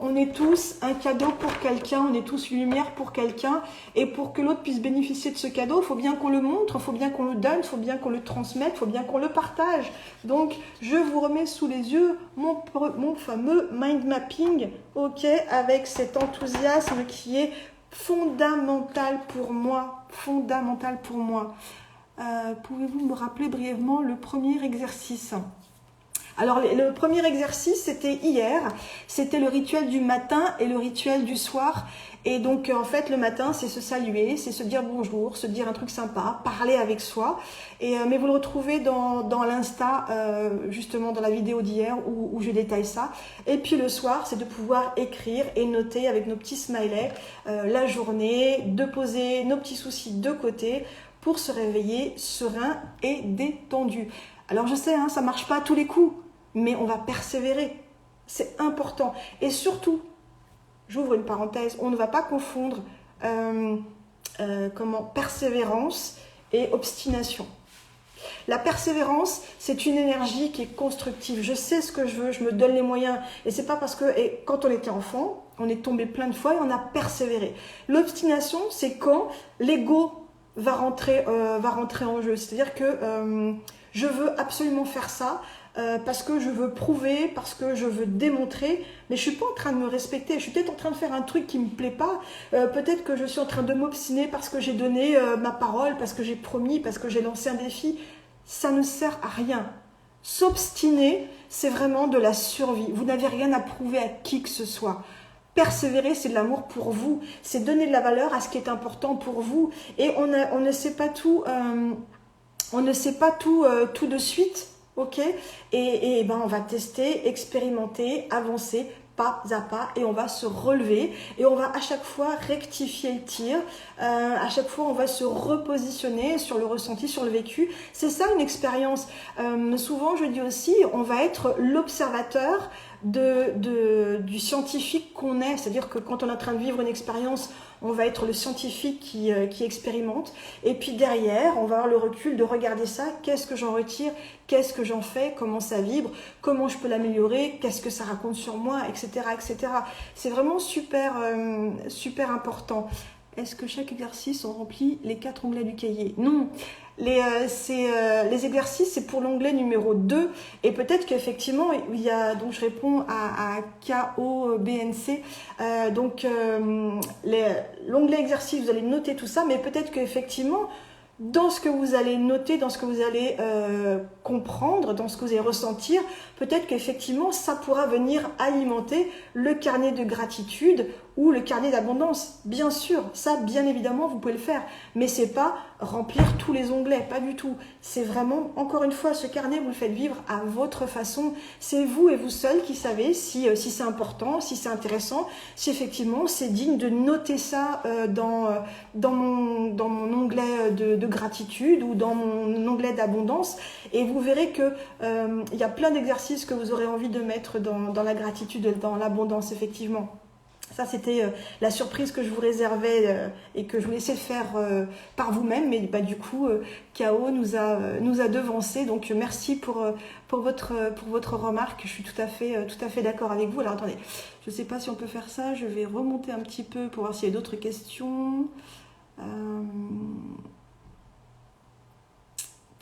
on est tous un cadeau pour quelqu'un, on est tous une lumière pour quelqu'un, et pour que l'autre puisse bénéficier de ce cadeau, il faut bien qu'on le montre, il faut bien qu'on le donne, il faut bien qu'on le transmette, il faut bien qu'on le partage. Donc, je vous remets sous les yeux mon fameux mind mapping, ok, avec cet enthousiasme qui est fondamental pour moi, fondamental pour moi. Pouvez-vous me rappeler brièvement le premier exercice ? Alors, le premier exercice, c'était hier. C'était le rituel du matin et le rituel du soir. Et donc, en fait, le matin, c'est se saluer, c'est se dire bonjour, se dire un truc sympa, parler avec soi. Mais vous le retrouvez dans l'Insta, justement dans la vidéo d'hier où je détaille ça. Et puis le soir, c'est de pouvoir écrire et noter avec nos petits smileys la journée, de poser nos petits soucis de côté pour se réveiller serein et détendu. Alors, je sais, ça marche pas à tous les coups. Mais on va persévérer, c'est important. Et surtout, j'ouvre une parenthèse, on ne va pas confondre persévérance et obstination. La persévérance, c'est une énergie qui est constructive. Je sais ce que je veux, je me donne les moyens. Et c'est pas parce que quand on était enfant, on est tombé plein de fois et on a persévéré. L'obstination, c'est quand l'ego va rentrer en jeu. C'est-à-dire que je veux absolument faire ça. Parce que je veux prouver, parce que je veux démontrer, mais je suis pas en train de me respecter, je suis peut-être en train de faire un truc qui me plaît pas, peut-être que je suis en train de m'obstiner parce que j'ai donné ma parole, parce que j'ai promis, parce que j'ai lancé un défi. Ça ne sert à rien. S'obstiner, c'est vraiment de la survie. Vous n'avez rien à prouver à qui que ce soit. Persévérer, c'est de l'amour pour vous, c'est donner de la valeur à ce qui est important pour vous. Et on ne sait pas tout, tout de suite. Ok, et on va tester, expérimenter, avancer pas à pas et on va se relever et on va à chaque fois rectifier le tir, à chaque fois on va se repositionner sur le ressenti, sur le vécu. C'est ça une expérience. Souvent je dis aussi, on va être l'observateur du scientifique qu'on est, c'est-à-dire que quand on est en train de vivre une expérience, on va être le scientifique qui expérimente, et puis derrière, on va avoir le recul de regarder ça, qu'est-ce que j'en retire, qu'est-ce que j'en fais, comment ça vibre, comment je peux l'améliorer, qu'est-ce que ça raconte sur moi, etc. etc. C'est vraiment super, super important. Est-ce que chaque exercice, on remplit les 4 onglets du cahier? Non. Les exercices, c'est pour l'onglet numéro 2. Et peut-être qu'effectivement, il y a, donc je réponds à KOBNC. L'onglet exercice, vous allez noter tout ça, mais peut-être qu'effectivement, dans ce que vous allez noter, dans ce que vous allez comprendre, dans ce que vous allez ressentir, peut-être qu'effectivement, ça pourra venir alimenter le carnet de gratitude ou le carnet d'abondance. Bien sûr, ça, bien évidemment, vous pouvez le faire. Mais c'est pas remplir tous les onglets, pas du tout. C'est vraiment, encore une fois, ce carnet, vous le faites vivre à votre façon. C'est vous et vous seul qui savez si c'est important, si c'est intéressant, si effectivement c'est digne de noter ça dans mon onglet de gratitude ou dans mon onglet d'abondance. Et vous verrez que il y a plein d'exercices que vous aurez envie de mettre dans la gratitude, dans l'abondance, effectivement. Ça, c'était la surprise que je vous réservais et que je vous laissais faire par vous-même. Mais bah, du coup, K.O. nous a devancé. Donc, merci pour votre remarque. Je suis tout à fait d'accord avec vous. Alors, attendez, je ne sais pas si on peut faire ça. Je vais remonter un petit peu pour voir s'il y a d'autres questions.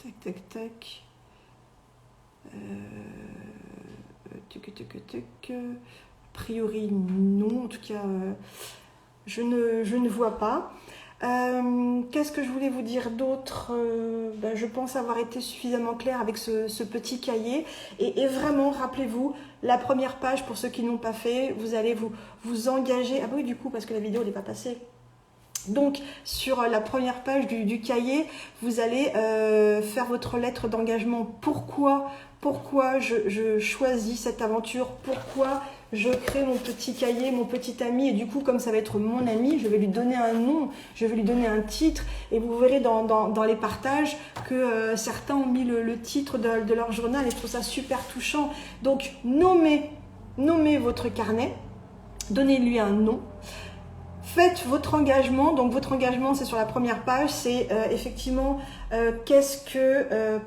Tac, tac, tac. A priori, non. En tout cas, je ne vois pas. Qu'est-ce que je voulais vous dire d'autre? Je pense avoir été suffisamment claire avec ce petit cahier. Et vraiment, rappelez-vous, la première page, pour ceux qui n'ont pas fait, vous allez vous engager. Ah oui, du coup, parce que la vidéo n'est pas passée. Donc, sur la première page du cahier, vous allez faire votre lettre d'engagement. Pourquoi je choisis cette aventure? Pourquoi je crée mon petit cahier, mon petit ami? Et du coup, comme ça va être mon ami, je vais lui donner un nom, je vais lui donner un titre. Et vous verrez dans les partages que certains ont mis le titre de leur journal et je trouve ça super touchant. Donc, nommez votre carnet, donnez-lui un nom. Faites votre engagement. Donc votre engagement, c'est sur la première page, c'est effectivement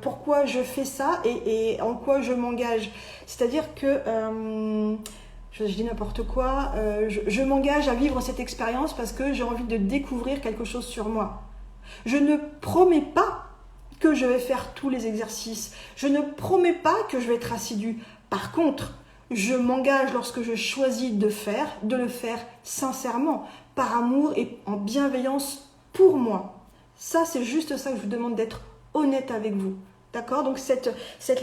pourquoi je fais ça et en quoi je m'engage. C'est-à-dire que je dis n'importe quoi, je m'engage à vivre cette expérience parce que j'ai envie de découvrir quelque chose sur moi. Je ne promets pas que je vais faire tous les exercices. Je ne promets pas que je vais être assidue. Par contre, je m'engage lorsque je choisis de le faire sincèrement, par amour et en bienveillance pour moi. Ça, c'est juste ça que je vous demande, d'être honnête avec vous. D'accord? Donc cette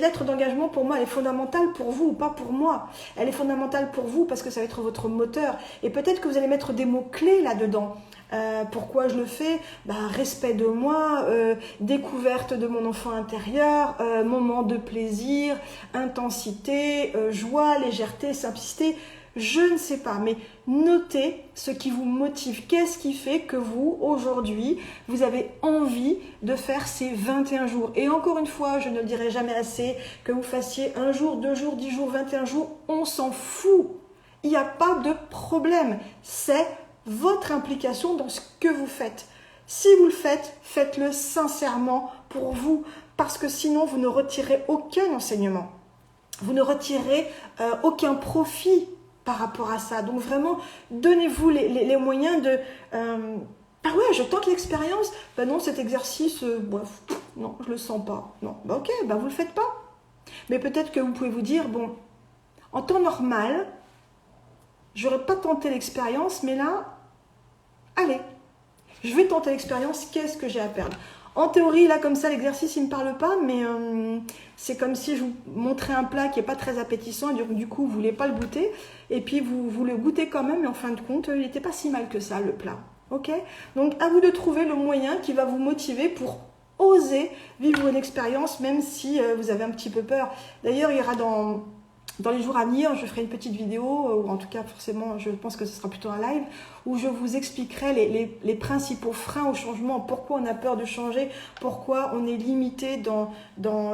lettre d'engagement, pour moi, elle est fondamentale pour vous ou pas pour moi. Elle est fondamentale pour vous parce que ça va être votre moteur. Et peut-être que vous allez mettre des mots-clés là-dedans. Pourquoi je le fais? Respect de moi, découverte de mon enfant intérieur, moment de plaisir, intensité, joie, légèreté, simplicité. Je ne sais pas, mais notez ce qui vous motive. Qu'est-ce qui fait que vous, aujourd'hui, vous avez envie de faire ces 21 jours? Et encore une fois, je ne le dirai jamais assez, que vous fassiez 1 jour, 2 jours, 10 jours, 21 jours, on s'en fout. Il n'y a pas de problème. C'est votre implication dans ce que vous faites. Si vous le faites, faites-le sincèrement pour vous, parce que sinon, vous ne retirez aucun enseignement. Vous ne retirez aucun profit par rapport à ça. Donc vraiment, donnez-vous les moyens de... je tente l'expérience. Non, cet exercice, non, je le sens pas. Non, ok, vous le faites pas. Mais peut-être que vous pouvez vous dire, en temps normal, j'aurais pas tenté l'expérience, mais là, allez, je vais tenter l'expérience, qu'est-ce que j'ai à perdre? En théorie, là, comme ça, l'exercice, il ne me parle pas, mais c'est comme si je vous montrais un plat qui n'est pas très appétissant, et du coup, vous ne voulez pas le goûter, et puis vous le goûtez quand même, mais en fin de compte, il n'était pas si mal que ça, le plat. Ok? Donc, à vous de trouver le moyen qui va vous motiver pour oser vivre une expérience, même si vous avez un petit peu peur. D'ailleurs, il y aura dans les jours à venir, je ferai une petite vidéo, ou en tout cas forcément, je pense que ce sera plutôt un live, où je vous expliquerai les principaux freins au changement, pourquoi on a peur de changer, pourquoi on est limité dans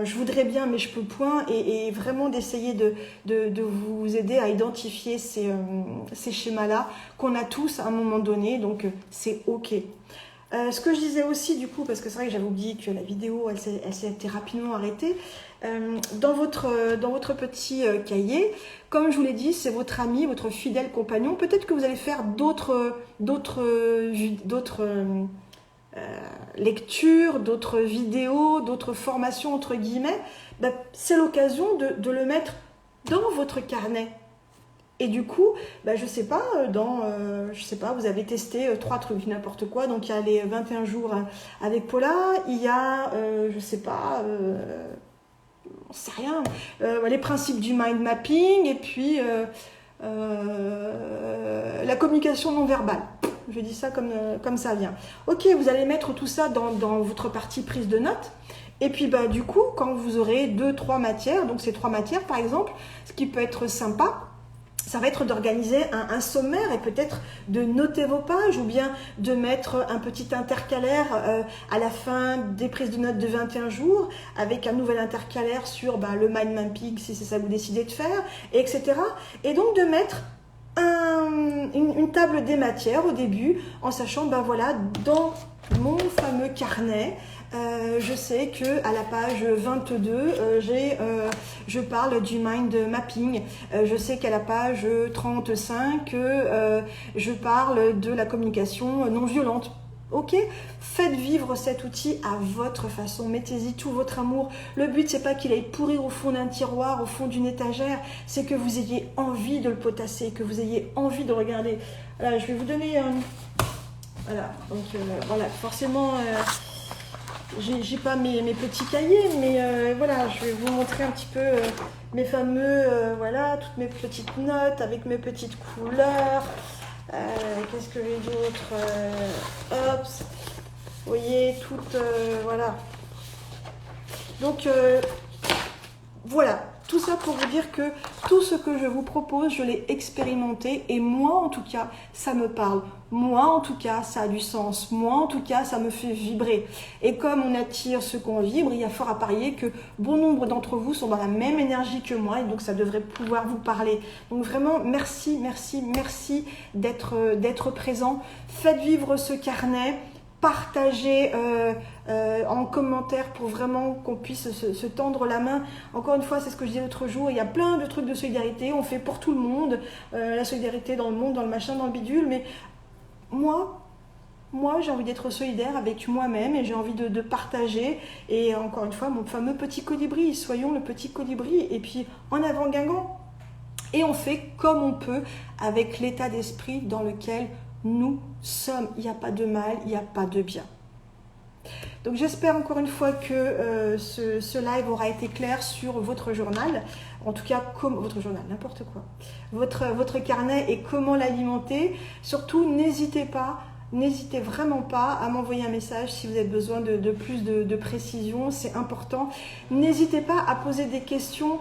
je voudrais bien mais je peux point, et vraiment d'essayer de vous aider à identifier ces schémas-là qu'on a tous à un moment donné, donc c'est ok. Ce que je disais aussi du coup, parce que c'est vrai que j'avais oublié que la vidéo elle s'est été rapidement arrêtée, dans votre petit cahier, comme je vous l'ai dit, c'est votre ami, votre fidèle compagnon. Peut-être que vous allez faire d'autres lectures, d'autres vidéos, d'autres formations entre guillemets. C'est l'occasion de le mettre dans votre carnet. Et du coup, je sais pas, vous avez testé 3 trucs, n'importe quoi. Donc il y a les 21 jours avec Paula, il y a, je sais pas, on sait rien, les principes du mind mapping, et puis la communication non verbale. Je dis ça comme ça vient. Ok, vous allez mettre tout ça dans votre partie prise de notes. Et puis du coup, quand vous aurez 2-3 matières, donc ces 3 matières par exemple, ce qui peut être sympa, ça va être d'organiser un sommaire et peut-être de noter vos pages ou bien de mettre un petit intercalaire à la fin des prises de notes de 21 jours avec un nouvel intercalaire sur le mind mapping si c'est ça que vous décidez de faire, etc. Et donc de mettre une table des matières au début en sachant, voilà, dans mon fameux carnet, je sais que à la page 22, je parle du mind mapping. Je sais qu'à la page 35, je parle de la communication non violente. Ok, faites vivre cet outil à votre façon, mettez-y tout votre amour. Le but, c'est pas qu'il aille pourrir au fond d'un tiroir, au fond d'une étagère, c'est que vous ayez envie de le potasser, que vous ayez envie de le regarder. Voilà, je vais vous donner voilà, donc voilà, forcément, j'ai pas mes petits cahiers, mais voilà, je vais vous montrer un petit peu mes fameux, voilà, toutes mes petites notes avec mes petites couleurs. Qu'est-ce que j'ai d'autre, hop, vous voyez, toutes, voilà. Donc, voilà, tout ça pour vous dire que tout ce que je vous propose, je l'ai expérimenté et moi, en tout cas, ça me parle. Moi, en tout cas, ça a du sens. Moi, en tout cas, ça me fait vibrer. Et comme on attire ce qu'on vibre, il y a fort à parier que bon nombre d'entre vous sont dans la même énergie que moi et donc ça devrait pouvoir vous parler. Donc vraiment, merci, merci, merci d'être présent. Faites vivre ce carnet. Partagez en commentaire pour vraiment qu'on puisse se tendre la main. Encore une fois, c'est ce que je disais l'autre jour, il y a plein de trucs de solidarité, on fait pour tout le monde, la solidarité dans le monde, dans le machin, dans le bidule, mais moi j'ai envie d'être solidaire avec moi-même et j'ai envie de partager. Et encore une fois, mon fameux petit colibri, soyons le petit colibri, et puis en avant Guingamp. Et on fait comme on peut avec l'état d'esprit dans lequel nous sommes. Il n'y a pas de mal, il n'y a pas de bien. Donc j'espère encore une fois que ce live aura été clair sur votre journal. En tout cas, comme votre journal, n'importe quoi. Votre carnet et comment l'alimenter. Surtout, n'hésitez vraiment pas à m'envoyer un message si vous avez besoin de plus de précision. C'est important. N'hésitez pas à poser des questions.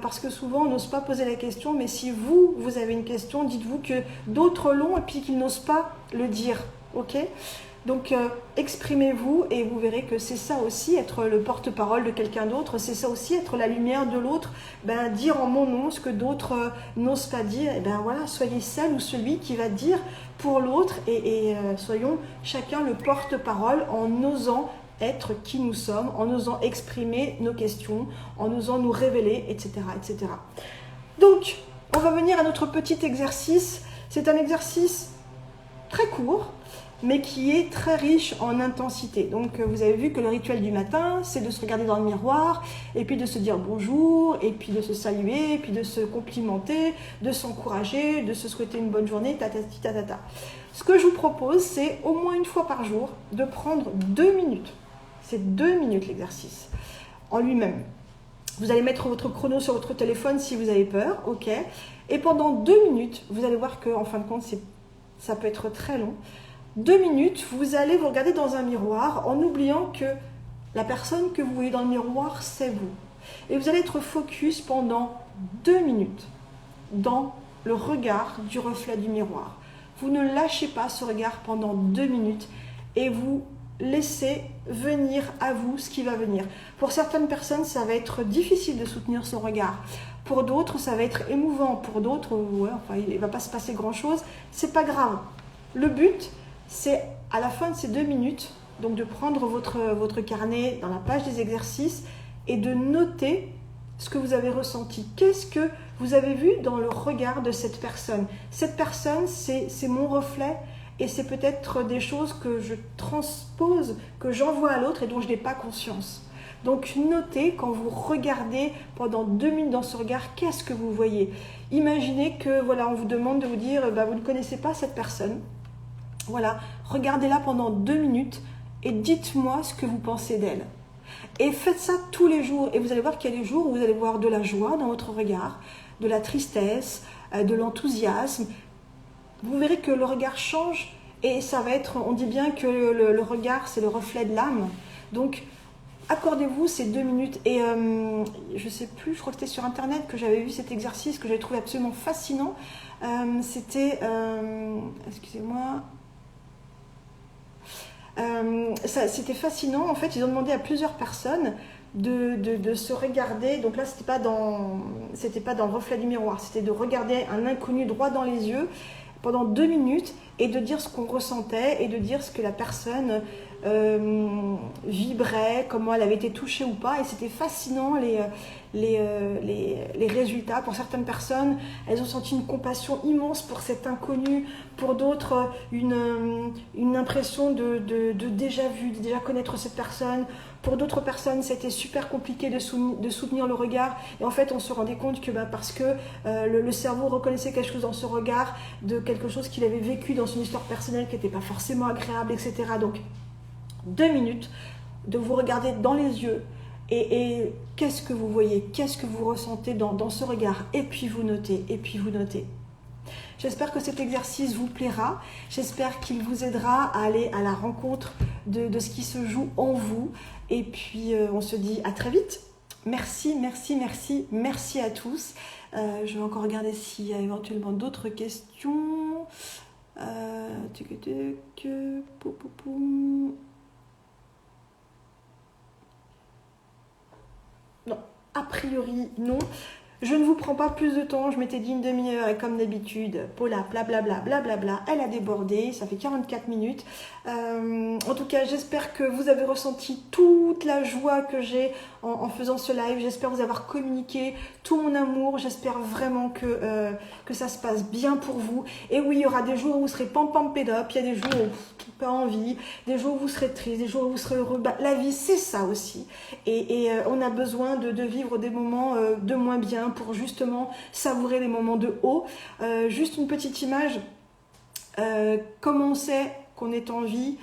Parce que souvent on n'ose pas poser la question, mais si vous avez une question, dites-vous que d'autres l'ont et puis qu'ils n'osent pas le dire, ok? Donc exprimez-vous et vous verrez que c'est ça aussi être le porte-parole de quelqu'un d'autre, c'est ça aussi être la lumière de l'autre, dire en mon nom ce que d'autres n'osent pas dire, et voilà, soyez celle ou celui qui va dire pour l'autre et soyons chacun le porte-parole en osant être qui nous sommes, en osant exprimer nos questions, en osant nous révéler, etc., etc. Donc, on va venir à notre petit exercice. C'est un exercice très court, mais qui est très riche en intensité. Donc, vous avez vu que le rituel du matin, c'est de se regarder dans le miroir, et puis de se dire bonjour, et puis de se saluer, et puis de se complimenter, de s'encourager, de se souhaiter une bonne journée, tatati tatata. Ce que je vous propose, c'est au moins une fois par jour de prendre 2 minutes. C'est 2 minutes l'exercice en lui-même. Vous allez mettre votre chrono sur votre téléphone si vous avez peur, ok. Et pendant 2 minutes, vous allez voir qu'en fin de compte, ça peut être très long. 2 minutes, vous allez vous regarder dans un miroir en oubliant que la personne que vous voyez dans le miroir, c'est vous. Et vous allez être focus pendant 2 minutes dans le regard du reflet du miroir. Vous ne lâchez pas ce regard pendant 2 minutes et vous laissez venir à vous ce qui va venir. Pour certaines personnes, ça va être difficile de soutenir son regard. Pour d'autres, ça va être émouvant. Pour d'autres, il ne va pas se passer grand-chose. C'est pas grave. Le but, c'est à la fin de ces 2 minutes, donc de prendre votre carnet dans la page des exercices et de noter ce que vous avez ressenti. Qu'est-ce que vous avez vu dans le regard de cette personne? Cette personne, c'est mon reflet. Et c'est peut-être des choses que je transpose, que j'envoie à l'autre et dont je n'ai pas conscience. Donc notez quand vous regardez pendant 2 minutes dans ce regard, qu'est-ce que vous voyez? Imaginez que voilà, on vous demande de vous dire, vous ne connaissez pas cette personne. Voilà, regardez-la pendant 2 minutes et dites-moi ce que vous pensez d'elle. Et faites ça tous les jours et vous allez voir qu'il y a des jours où vous allez voir de la joie dans votre regard, de la tristesse, de l'enthousiasme. Vous verrez que le regard change et ça va être, on dit bien que le regard c'est le reflet de l'âme. Donc accordez-vous ces 2 minutes et je sais plus, je crois que c'était sur internet que j'avais vu cet exercice que j'avais trouvé absolument fascinant. C'était, excusez-moi, c'était fascinant. En fait, ils ont demandé à plusieurs personnes de se regarder. Donc là, c'était pas dans le reflet du miroir, c'était de regarder un inconnu droit dans les yeux pendant 2 minutes et de dire ce qu'on ressentait et de dire ce que la personne vibrait, comment elle avait été touchée ou pas. Et c'était fascinant les résultats. Pour certaines personnes, elles ont senti une compassion immense pour cet inconnu. Pour d'autres, une impression de déjà vu, de déjà connaître cette personne. Pour d'autres personnes, c'était super compliqué de soutenir le regard. Et en fait, on se rendait compte que parce que le cerveau reconnaissait quelque chose dans ce regard, de quelque chose qu'il avait vécu dans son histoire personnelle qui n'était pas forcément agréable, etc. Donc, 2 minutes de vous regarder dans les yeux et qu'est-ce que vous voyez, qu'est-ce que vous ressentez dans ce regard. Et puis vous notez, et puis vous notez. J'espère que cet exercice vous plaira. J'espère qu'il vous aidera à aller à la rencontre de ce qui se joue en vous. Et puis, on se dit à très vite. Merci, merci, merci, merci à tous. Je vais encore regarder s'il y a éventuellement d'autres questions. Non, a priori, non. Je ne vous prends pas plus de temps, je m'étais dit une demi-heure et comme d'habitude, Paula, blablabla, blablabla, elle a débordé, ça fait 44 minutes. En tout cas, j'espère que vous avez ressenti toute la joie que j'ai en faisant ce live. J'espère vous avoir communiqué tout mon amour. J'espère vraiment que ça se passe bien pour vous. Et oui, il y aura des jours où vous serez pam-pam-pédop, il y a des jours où pas envie, des jours où vous serez triste, des jours où vous serez heureux. La vie, c'est ça aussi. Et on a besoin de vivre des moments de moins bien pour justement savourer les moments de haut. Juste une petite image. Comment on sait qu'on est en vie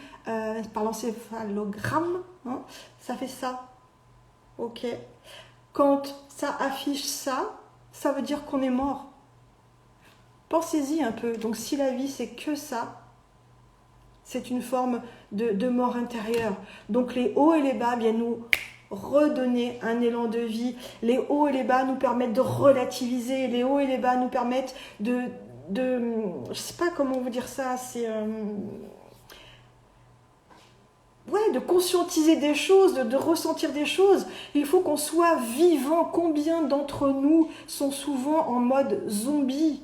par l'encéphalogramme, hein, ça fait ça. Ok. Quand ça affiche ça, ça veut dire qu'on est mort. Pensez-y un peu. Donc si la vie c'est que ça, c'est une forme de mort intérieure. Donc les hauts et les bas viennent nous redonner un élan de vie. Les hauts et les bas nous permettent de relativiser. Les hauts et les bas nous permettent de je sais pas comment vous dire ça, c'est de conscientiser des choses, de ressentir des choses. Il faut qu'on soit vivant. Combien d'entre nous sont souvent en mode zombie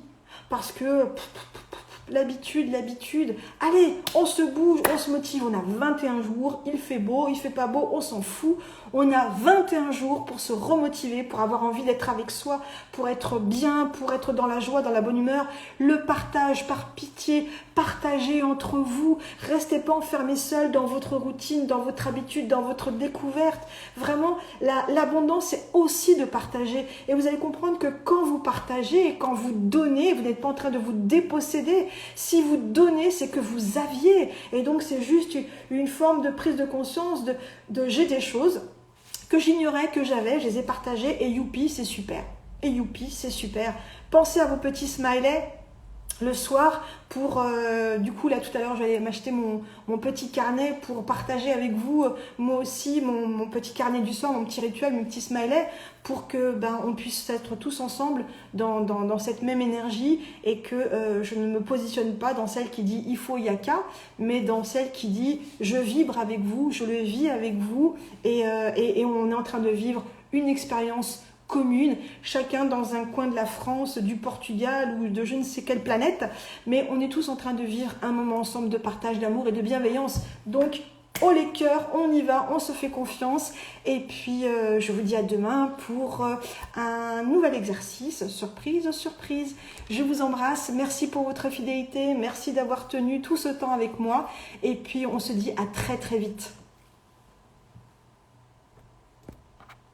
parce que l'habitude. Allez, on se bouge, on se motive. On a 21 jours, il fait beau, il fait pas beau, on s'en fout. On a 21 jours pour se remotiver, pour avoir envie d'être avec soi, pour être bien, pour être dans la joie, dans la bonne humeur. Le partage, par pitié, partagez entre vous. Restez pas enfermés seuls dans votre routine, dans votre habitude, dans votre découverte. Vraiment, l'abondance, c'est aussi de partager. Et vous allez comprendre que quand vous partagez et quand vous donnez, vous n'êtes pas en train de vous déposséder. Si vous donnez, c'est que vous aviez. Et donc, c'est juste une forme de prise de conscience de j'ai des choses que j'ignorais que j'avais, je les ai partagées et youpi, c'est super. Et youpi, c'est super. Pensez à vos petits smileys le soir pour, du coup, là, tout à l'heure, j'allais m'acheter mon petit carnet pour partager avec vous, moi aussi, mon petit carnet du soir, mon petit rituel, mon petit smiley, pour que on puisse être tous ensemble dans cette même énergie et que je ne me positionne pas dans celle qui dit « il faut, il y a qu'à », mais dans celle qui dit « je vibre avec vous, je le vis avec vous » et on est en train de vivre une expérience commune, chacun dans un coin de la France, du Portugal ou de je ne sais quelle planète, mais on est tous en train de vivre un moment ensemble de partage, d'amour et de bienveillance. Donc, haut les cœurs, on y va, on se fait confiance. Et puis, je vous dis à demain pour un nouvel exercice. Surprise, surprise. Je vous embrasse. Merci pour votre fidélité. Merci d'avoir tenu tout ce temps avec moi. Et puis, on se dit à très, très vite.